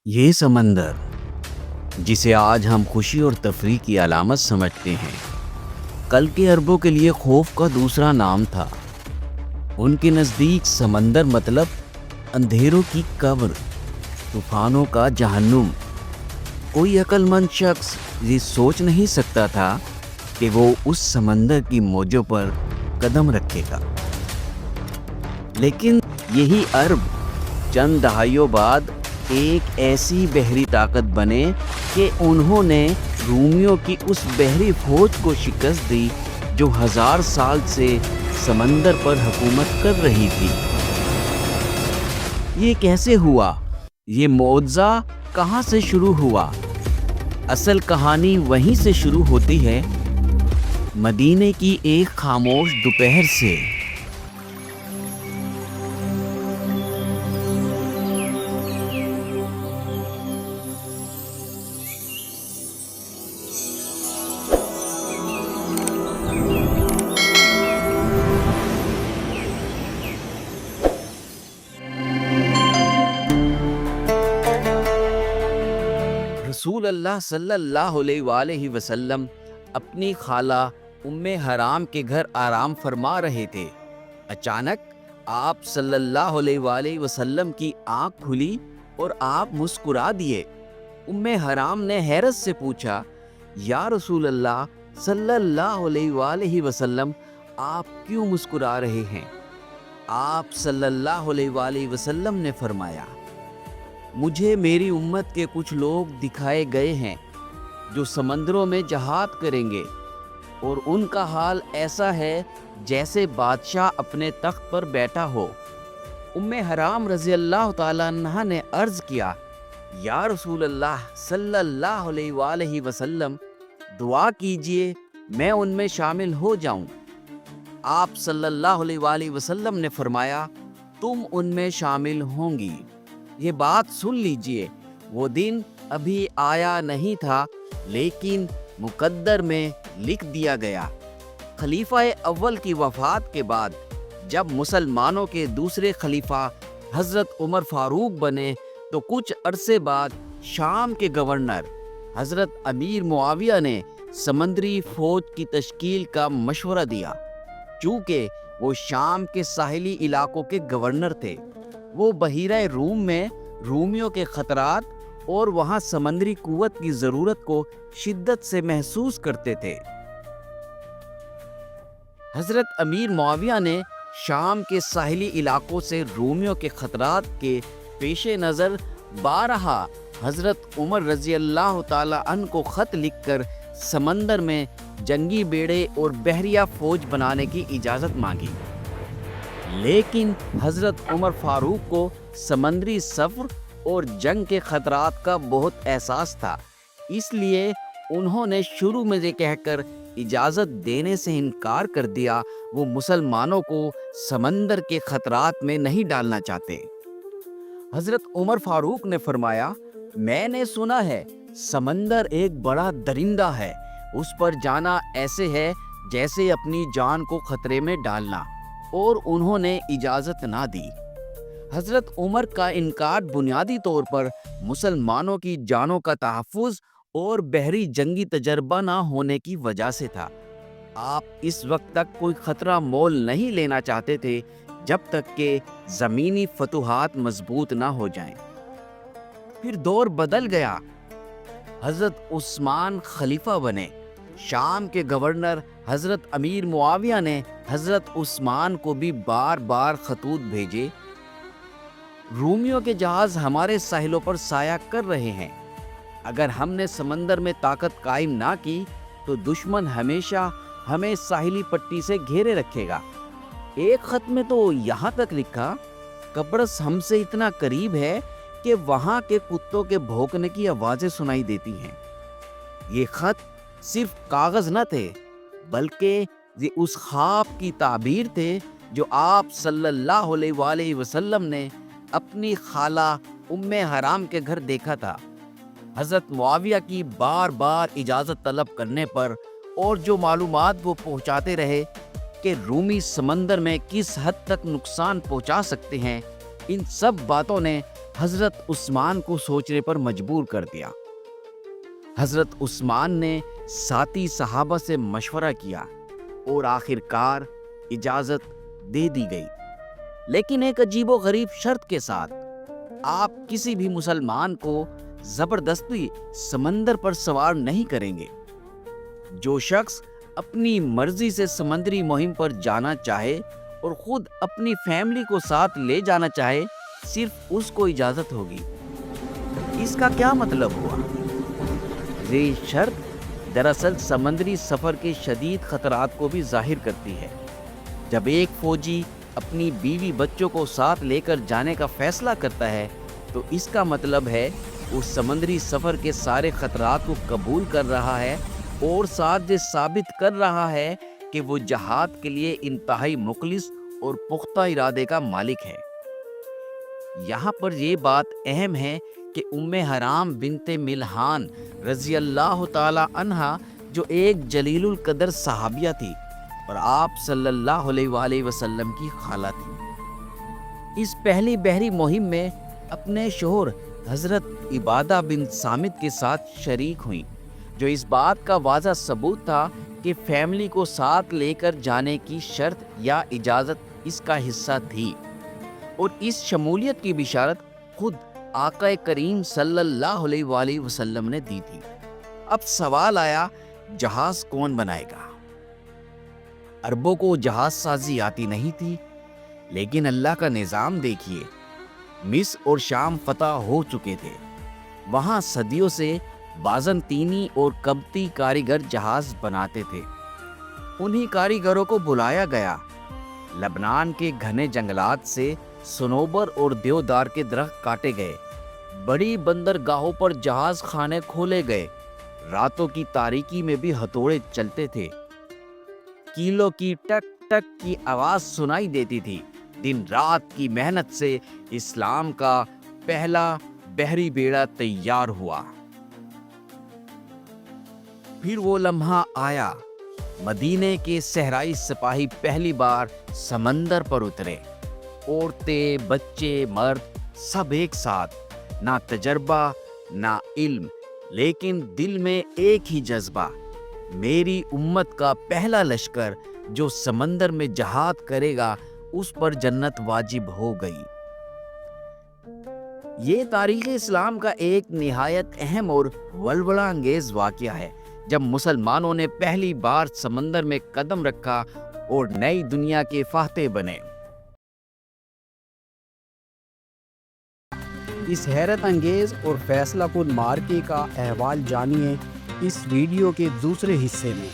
یہ سمندر جسے آج ہم خوشی اور تفریح کی علامت سمجھتے ہیں، کل کے عربوں کے لیے خوف کا دوسرا نام تھا۔ ان کے نزدیک سمندر مطلب اندھیروں کی قبر، طوفانوں کا جہنم۔ کوئی عقل مند شخص یہ سوچ نہیں سکتا تھا کہ وہ اس سمندر کی موجوں پر قدم رکھے گا۔ لیکن یہی عرب چند دہائیوں بعد ایک ایسی بحری طاقت بنے کہ انہوں نے رومیوں کی اس بحری فوج کو شکست دی جو 1000 سال سے سمندر پر حکومت کر رہی تھی۔ یہ کیسے ہوا؟ یہ معجزہ کہاں سے شروع ہوا؟ اصل کہانی وہیں سے شروع ہوتی ہے، مدینے کی ایک خاموش دوپہر سے۔ رسول اللہ صلی اللہ علیہ وآلہ وسلم اپنی خالہ ام حرام کے گھر آرام فرما رہے تھے۔ اچانک آپ صلی اللہ علیہ وآلہ وسلم کی آنکھ کھلی اور آپ مسکرا دیے۔ ام حرام نے حیرت سے پوچھا، یا رسول اللہ صلی اللہ علیہ وآلہ وسلم، آپ کیوں مسکرا رہے ہیں؟ آپ صلی اللہ علیہ وآلہ وسلم نے فرمایا، مجھے میری امت کے کچھ لوگ دکھائے گئے ہیں جو سمندروں میں جہاد کریں گے، اور ان کا حال ایسا ہے جیسے بادشاہ اپنے تخت پر بیٹھا ہو۔ ام حرام رضی اللہ تعالیٰ عنہا نے عرض کیا، یا رسول اللہ صلی اللہ علیہ وآلہ وسلم، دعا کیجئے میں ان میں شامل ہو جاؤں۔ آپ صلی اللہ علیہ وآلہ وسلم نے فرمایا، تم ان میں شامل ہوں گی۔ یہ بات سن لیجئے، وہ دن ابھی آیا نہیں تھا لیکن مقدر میں لکھ دیا گیا۔ خلیفہ اول کی وفات کے بعد جب مسلمانوں کے دوسرے خلیفہ حضرت عمر فاروق بنے تو کچھ عرصے بعد شام کے گورنر حضرت امیر معاویہ نے سمندری فوج کی تشکیل کا مشورہ دیا۔ چونکہ وہ شام کے ساحلی علاقوں کے گورنر تھے، وہ بحیرہ روم میں رومیوں کے خطرات اور وہاں سمندری قوت کی ضرورت کو شدت سے محسوس کرتے تھے۔ حضرت امیر معاویہ نے شام کے ساحلی علاقوں سے رومیوں کے خطرات کے پیش نظر بارہا حضرت عمر رضی اللہ تعالی عنہ کو خط لکھ کر سمندر میں جنگی بیڑے اور بحریہ فوج بنانے کی اجازت مانگی، لیکن حضرت عمر فاروق کو سمندری سفر اور جنگ کے خطرات کا بہت احساس تھا، اس لیے انہوں نے شروع میں یہ کہہ کر اجازت دینے سے انکار کر دیا وہ مسلمانوں کو سمندر کے خطرات میں نہیں ڈالنا چاہتے۔ حضرت عمر فاروق نے فرمایا، میں نے سنا ہے سمندر ایک بڑا درندہ ہے، اس پر جانا ایسے ہے جیسے اپنی جان کو خطرے میں ڈالنا، اور انہوں نے اجازت نہ دی۔ حضرت عمر کا انکار بنیادی طور پر مسلمانوں کی جانوں کا تحفظ اور بحری جنگی تجربہ نہ ہونے کی وجہ سے تھا۔ آپ اس وقت تک کوئی خطرہ مول نہیں لینا چاہتے تھے جب تک کہ زمینی فتوحات مضبوط نہ ہو جائیں۔ پھر دور بدل گیا، حضرت عثمان خلیفہ بنے۔ شام کے گورنر حضرت امیر معاویہ نے حضرت عثمان کو بھی بار بار خطوط بھیجے، رومیوں کے جہاز ہمارے ساحلوں پر سایہ کر رہے ہیں، اگر ہم نے سمندر میں طاقت قائم نہ کی تو دشمن ہمیشہ ہمیں ساحلی پٹی سے گھیرے رکھے گا۔ ایک خط میں تو یہاں تک لکھا، قبرص ہم سے اتنا قریب ہے کہ وہاں کے کتوں کے بھونکنے کی آوازیں سنائی دیتی ہیں۔ یہ خط صرف کاغذ نہ تھے بلکہ یہ اس خواب کی تعبیر تھے جو آپ صلی اللہ علیہ وآلہ وسلم نے اپنی خالہ ام حرام کے گھر دیکھا تھا۔ حضرت معاویہ کی بار بار اجازت طلب کرنے پر اور جو معلومات وہ پہنچاتے رہے کہ رومی سمندر میں کس حد تک نقصان پہنچا سکتے ہیں، ان سب باتوں نے حضرت عثمان کو سوچنے پر مجبور کر دیا۔ حضرت عثمان نے ساتھی صحابہ سے مشورہ کیا اور آخر کار اجازت دے دی گئی، لیکن ایک عجیب و غریب شرط کے ساتھ۔ آپ کسی بھی مسلمان کو زبردستی سمندر پر سوار نہیں کریں گے۔ جو شخص اپنی مرضی سے سمندری مہم پر جانا چاہے اور خود اپنی فیملی کو ساتھ لے جانا چاہے، صرف اس کو اجازت ہوگی۔ اس کا کیا مطلب ہوا؟ یہ شرط دراصل سمندری سفر کے شدید خطرات کو بھی ظاہر کرتی ہے۔ جب ایک فوجی اپنی بیوی بچوں کو ساتھ لے کر جانے کا فیصلہ کرتا ہے تو اس کا مطلب ہے وہ سمندری سفر کے سارے خطرات کو قبول کر رہا ہے اور ساتھ یہ ثابت کر رہا ہے کہ وہ جہاد کے لیے انتہائی مخلص اور پختہ ارادے کا مالک ہے۔ یہاں پر یہ بات اہم ہے کہ ام حرام بنت ملحان رضی اللہ تعالی عنہا، جو ایک جلیل القدر صحابیہ تھی اور آپ صلی اللہ علیہ وآلہ وسلم کی خالہ تھی، اس پہلی بحری مہم میں اپنے شوہر حضرت عبادہ بن صامت کے ساتھ شریک ہوئیں، جو اس بات کا واضح ثبوت تھا کہ فیملی کو ساتھ لے کر جانے کی شرط یا اجازت اس کا حصہ تھی، اور اس شمولیت کی بشارت خود آقا کریم صلی اللہ علیہ وآلہ وسلم نے دی تھی۔ اب سوال آیا، جہاز کون بنائے گا؟ عربوں کو جہاز سازی آتی نہیں تھی، لیکن اللہ کا نظام دیکھیے۔ مصر اور شام فتح ہو چکے تھے، وہاں صدیوں سے بازنطینی اور قبطی کاریگر جہاز بناتے تھے۔ انہی کاریگروں کو بلایا گیا۔ لبنان کے گھنے جنگلات سے صنوبر اور دیودار کے درخت کاٹے گئے، بڑی بندرگاہوں پر جہاز خانے کھولے گئے، راتوں کی تاریکی میں بھی ہتھوڑے چلتے تھے، کیلوں کی ٹک ٹک کی آواز سنائی دیتی تھی۔ دن رات کی محنت سے اسلام کا پہلا بحری بیڑا تیار ہوا۔ پھر وہ لمحہ آیا، مدینے کے صحرائی سپاہی پہلی بار سمندر پر اترے، عورتیں، بچے، مرد، سب ایک ساتھ، نہ تجربہ نہ علم، لیکن دل میں ایک ہی جذبہ، میری امت کا پہلا لشکر جو سمندر میں جہاد کرے گا اس پر جنت واجب ہو گئی۔ یہ تاریخ اسلام کا ایک نہایت اہم اور ولولہ انگیز واقعہ ہے، جب مسلمانوں نے پہلی بار سمندر میں قدم رکھا اور نئی دنیا کے فاتح بنے۔ اس حیرت انگیز اور فیصلہ کن معرکے کا احوال جانیے اس ویڈیو کے دوسرے حصے میں۔